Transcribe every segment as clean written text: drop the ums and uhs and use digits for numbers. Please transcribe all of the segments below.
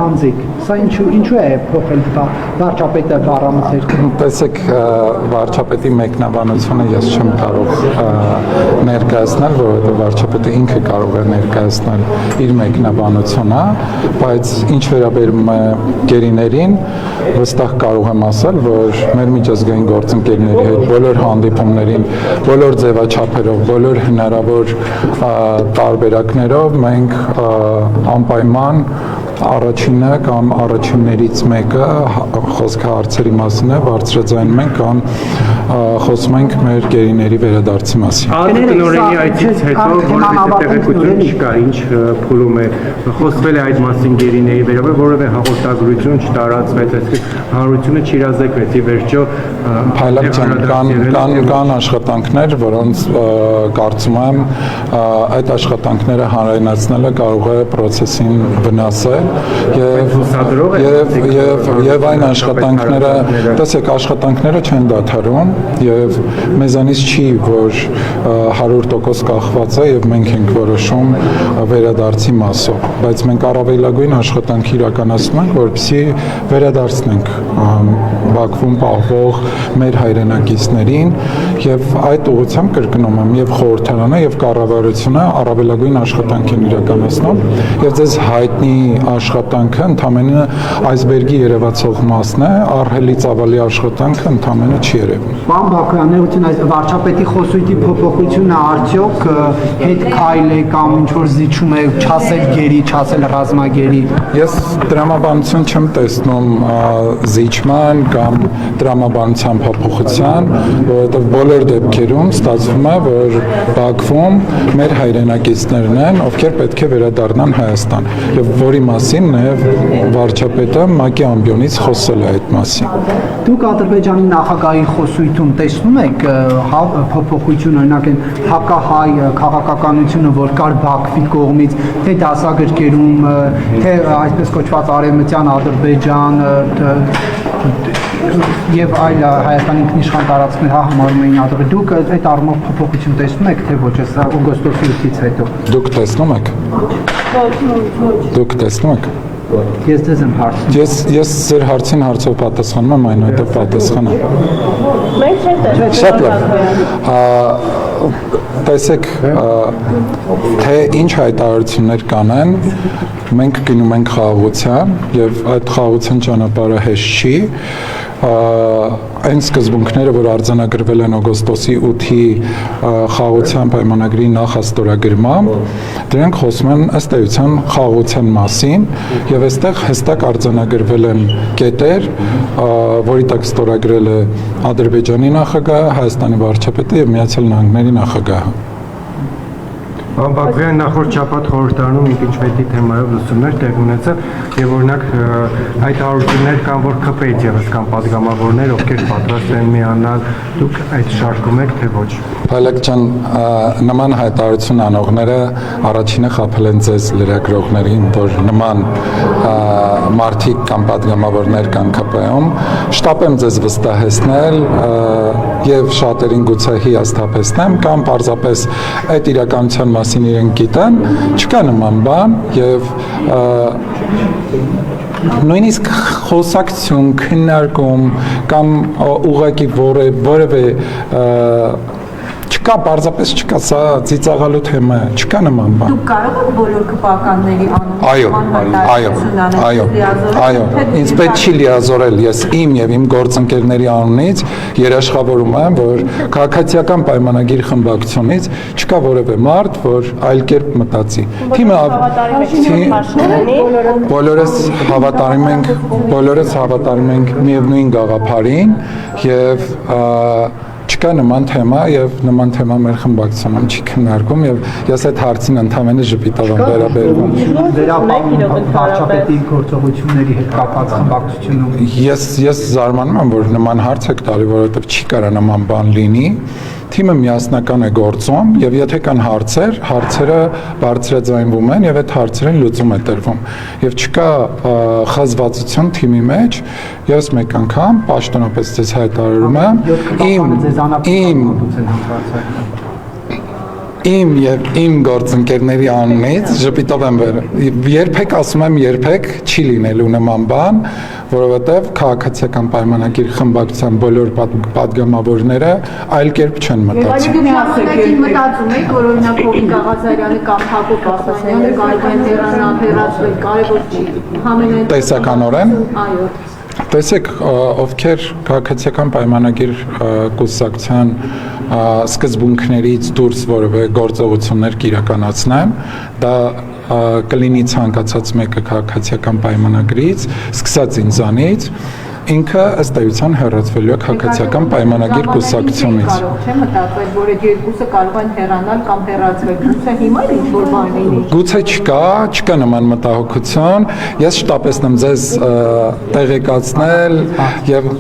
անձիկ, սա ինչու է փոխել վարչապետը կառավարության երկրում։ Տեսեք, վարչապետի մեկնաբանությունը ես չեմ կարող ներկայացնել, որովհետև վարչապետը ինքը կարող է ներկայացնել իր մեկնաբանությունը, բայց ինչ վերաբերում է գերիներին, վստահ կարող եմ ասել, որ մեր միջազգային գործընկերների հետ բոլոր հանդիպումներին, բոլոր ձևաչափերով, բոլոր հնարավոր տարբերակներով մենք անպայման առաջինը կամ առաջիններից մեկը խոսքը հարցերի մասին է, բարձրաձայնում ենք կամ խոսում ենք մեր գերիների վերադարձի մասին։ Տնօրենի այցից հետո որևէ տեղեկություն չկա, ինչ փուլում է, խոսվել է այդ մասին գերիների վերաբերյալ, որևէ հաղորդագրություն չտարածվեց, այսինքն հանրությունը չիրազեկվեց, ի վերջո կան աշխատանքներ, որոնց կարծում եմ այդ աշխատանքները հանրայնացնելը կարող է process-ին վնասել եւ այն աշխատանքները, տեսեք, աշխատանքները չեն դադարում եւ մեզանից չի, որ 100% կախված է եւ մենք ենք որոշում վերադարձի մասով, բայց մենք առավելագույն աշխատանք իրականացնում ենք, որպեսզի վերադարձնենք Բաքվում պահվող մեր հայրենակիցներին եւ այդ ուղղությամբ կրկնում եմ եւ խորհրդարանը եւ կառավարությունը առավելագույն աշխատանք են իրականացնում եւ ձեզ հայտնի աշխատանքը ընդամենը այսբերգի երևացող մասն է, ահռելի ծավալի աշխատանքը ընդամենը չի երևում։ Պարոն Բաքոյան, ներողություն, այս վարչապետի խոսույթի փոփոխությունը արդյոք հետ քայլ է կամ ինչ որ զիջում է չասել գերի, չասել ռազմագերի։ Ես դրամաբանություն չեմ տեսնում զիջման կամ դրամաբանության փոփոխության, որովհետև բոլոր դեպքերում ստացվում է, որ Բաքվում մեր հայրենակիցներն են, ովքեր պետք է վերադառնան Հայաստան, եւ որի մասին նաև վարչապետը ՄԱԿ-ի ամբիոնից խոսել է այդ մասին։ Դուք Ադրբեջանի նախագահի խոսույթում տեսնում եք փոփոխություն, օրինակ այն հակահայ քաղաքականությունը, որ կար Բաքվի կողմից, թե դասագրքերում, թե այսպես կոչված արևմտյան Ադրբեջան եւ այլ Հայաստանի ինքնիշխան տարածքներ համարում էին Ադրբեջան։ Դուք այդ առումով փոփոխություն տեսնում եք, թե ոչ, սա օգոստոսի 8-ից հետո։ Դուք տեսնում եք։ Դուք տեսնում եք։ Ես ձեզ եմ հարցնում։ Ես ձեր հարցին հարցով պատասխանում եմ, այնուհետև պատասխանեմ։ Մենք չենք տեսնում։ Շատ լավ։ Տեսեք, թե ինչ հայտարարություններ կանեն, մենք գնում ենք խաղաղության եւ այդ խաղաղության ճանապարհը հեշտ չի։ Այն սկզբունքները, որ արձանագրվել են օգոստոսի 8-ի խաղաղության պայմանագրի նախաստորագրմամբ, դրանք խոսում են ըստ էության խաղաղության մասին եւ այստեղ հստակ արձանագրվել են կետեր, որի տակ ստորագրել է Ադրբեջանի նախագահը, Հայաստանի վարչապետը եւ Միացյալ Նահանգների նախագահը։ Պարոն Բաքոյան, նախորդ շաբաթ խորհրդարանում իմպիչմենտի թեմայով լսումներ տեղ ունեցան եւ օրինակ հայտարարություններ կան, որ ԿՊ-ից եւս կան падգամավորներ, ովքեր պատրաստ են միանալ, դուք այդ շարքում եք թե ոչ։ Փայլակ ջան, նման հայտարարություն անողները առաջինը խաբել են ձեզ լրագրողներին, որ նման մարդիկ կամ падգամավորներ կան ԿՊ-ում, շտապեմ ձեզ վստահեցնել եւ շատերին գուցե հիասթափեցնեմ կամ պարզապես այդ իրականության մասին իրենք գիտեն, չկա նման բան եւ նույնիսկ խոսակցություն, քննարկում կամ ուղղակի որևէ չկա, պարզապես չկա, սա ծիծաղալու թեմա է, չկա նման բան։ Դուք կարող եք բոլոր ԿՊԱ-կանների Այո, ինձ պետք չի լիազորել, ես իմ եւ իմ գործընկերների անունից երաշխավորում եմ, որ քաղաքացիական պայմանագիր խմբակցությունից չկա որևէ մարդ, որ այլ կերպ մտածի։ Բոլորս հավատարիմ ենք միևնույն գաղափարին եւ չկա նման թեմա եւ նման թեմա մեր խմբակցությունում չի քննարկում եւ ես այդ հարցին ընդհանրապես ժպիտով եմ վերաբերվում։ Վարչապետի գործողությունների հետ կապված խմբակցությունում Ես զարմանում եմ, որ նման հարց եք տալի, որովհետեւ չի կարա նման բան լինի։ Թիմը միասնական է գործում եւ եթե կան հարցեր, հարցերը բարձրաձայնվում են եւ այդ հարցերին լուծում է տրվում։ Եվ չկա խազվածություն թիմի մեջ, ես մեկ անգամ պաշտոնապես ձեզ հայտարարում եմ, Իմ եւ իմ գործընկերների անունից ժպիտով եմ երբեք ասում եմ երբեք չի լինելու նման բան, որովհետեւ քաղաքացիական պայմանագիր խմբակցության բոլոր падգամավորները այլ կերպ չեն մտածում։ Մտածում եք, որ օրինակ Հովիկ Աղազարյանը կամ Հակոբ Աղազարյանը կարող են հեռանալ, հեռացվել, կարևոր չի։ Համենայն Տեսականորեն այո։ Տեսեք, ովքեր քաղաքացիական պայմանագիր կուսակցության սկզբունքներից դուրս որևէ գործողություններ կիրականացնեն, դա կլինի ցանկացած մեկը քաղաքացիական պայմանագրից, սկսած ինձանից, ինքը ըստ էության հեռացվելու է քաղաքացիական պայմանագիր կուսակցությունից։ Կարող չէ մտածել, որ այդ երկուսը կարող են հեռանալ կամ հեռացվել։ Գուցե հիմա էլ ինչ-որ բան լինի։ Գուցե չկա նման մտահոգություն, ես շտապեցնում ձեզ տեղեկացնել եւ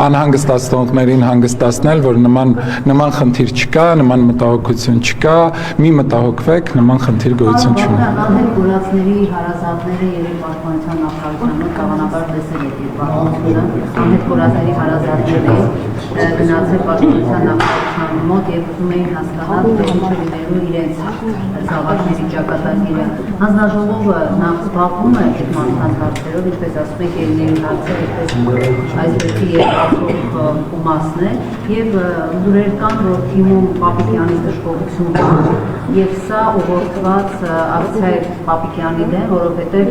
անհանգստացնողներին հանգստացնել, որ նման խնդիր չկա, նման մտահոգություն չկա, մի մտահոգվեք, նման խնդիր գոյություն չունի։ Անհետ գորածների հարազատները երեք պաշտպանության նախարարության կանոնաբար տեսել եք եւ պաշտպանության անհետ գորածների հարազատները գնացել պաշտպանության նախարարության մոտ եւ ուզում էին հասկանալ թե ինչ լինելու իրենց զավակների ճակատագիրը։ Հանձնաժողովը նախ զբաղվում է այդ մարդկանց հարցերով, ինչպես ասում եք, ելների հարցեր, այսպես այսպեսի երկրորդ ումասն է եւ լուրեր կան, որ թիմում Պապիկյանի դժգոհություն կա եւ սա ուղղորդված ակցիա է Պապիկյանի դեմ, որովհետեւ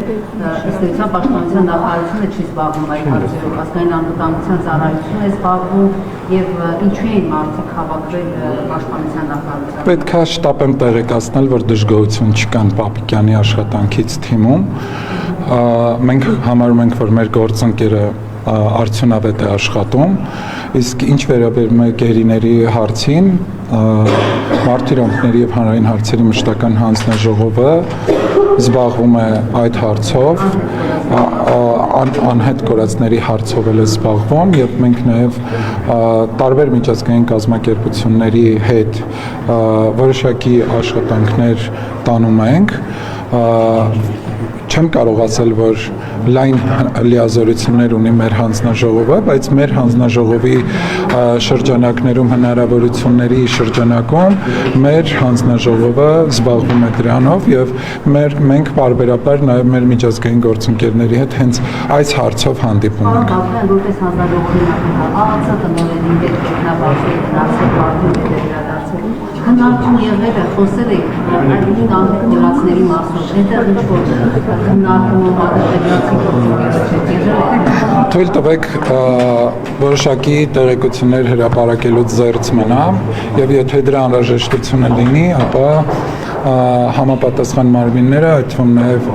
ըստ էության պաշտպանության նախարարությունը չի զբաղվում այդ հարցերով, ազգային անվտանգության ծառայությունն է զբաղվում եւ ինչու են մարդիկ հավաքվել պաշտպանության նախարարության։ Պետք է շտապեմ տեղեկացնել, որ դժգոհություն չկան Պապիկյանի աշխատանքից թիմում։ Մենք համարում ենք, որ մեր գործընկերը արդյունավետ է աշխատում, իսկ ինչ վերաբերում է գերիների հարցին, մարդու իրավունքների եւ հանրային հարցերի մշտական հանձնաժողովը զբաղվում է այդ հարցով, անհետ կորածների հարցով էլ է զբաղվում եւ մենք նաեւ տարբեր միջազգային կազմակերպությունների հետ որոշակի աշխատանքներ տանում ենք, չեմ կարող ասել, որ լայն լիազորություններ ունի մեր հանձնաժողովը, բայց մեր հանձնաժողովի շրջանակներում հնարավորությունների շրջանակում մեր հանձնաժողովը զբաղվում է դրանով եւ մենք բարբերաբար նաեւ մեր միջազգային գործընկերների հետ հենց այս հարցով հանդիպում ենք։ Որպես հանձնաժողովի նախագահ, ԱԱՑ տնօրենի հետ գտնաբացել գնացել բարդույթ վերադարձել։ Քննարկում եղել է, խոսել եք այդ անհետ գորածների մասով, այդտեղ ինչ-որ քննարկում մատուցելիացի գործընկերություն եղել է։ Թույլ տվեք որոշակի տեղեկություններ հրապարակելուց զերծ մնամ եւ եթե դրա անհրաժեշտությունը լինի, ապա համապատասխան մարմինները, այդ թվում նաև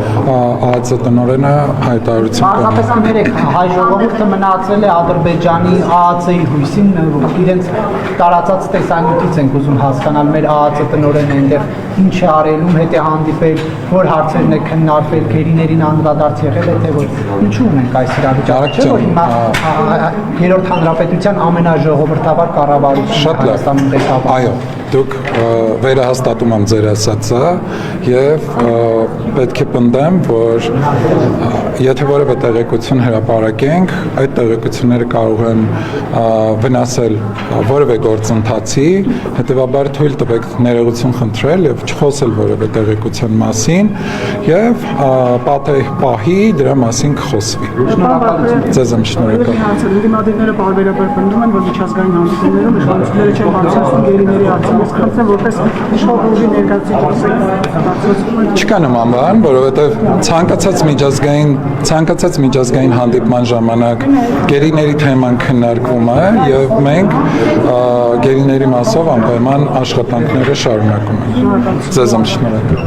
ԱԱՑ տնօրենը հայտարարություն կանի։ Պարզապես ներեք, հայ ժողովուրդը մնացել է Ադրբեջանի ԱԱՑ-ի հույսին, իրենց տարածած տեսանկյունից ենք ուզում հասկանալ մեր ԱԱՑ տնօրենը այնտեղ ինչ է արելում, հետ է հանդիպել, որ հարցերն է քննարկվել, գերիներին անդրադարձ եղել է, թե որ ինչու ունենք այս իրավիճակը, չէ՞ որ հիմա երրորդ հանրապետության ամենաժողովրդավար կառավարությունն Հայաստանում ղեկավարում։ Այո, դուք վերահաստատում եմ ձեր ասածը եւ պետք է պնդեմ, որ եթե որևէ տեղեկություն հրապարակենք, այդ տեղեկությունները կարող են վնասել որևէ գործընթացի, հետեւաբար թույլ տվեք ներողություն խնդրել եւ չխոսել որևէ տեղեկության մասին եւ պատեհ պահի դրա մասին կխոսվի։ Շնորհակալություն։ Ձեզ եմ շնորհակալ։ Դիմադիրները բարբերաբար պնդում են, որ միջազգային հանդիպումներում իշխանությունները չեն բարձրացնում գերիների հարցը։ Ես խնդրեմ, որպես իշխանությունների ներկայացուցիչ Չկա նման բան, որովհետև ցանկացած միջազգային հանդիպման ժամանակ գերիների թեման քննարկվում է եւ մենք գերիների մասով անպայման աշխատանքները շարունակում ենք։ Ձեզ եմ շնորհակալ։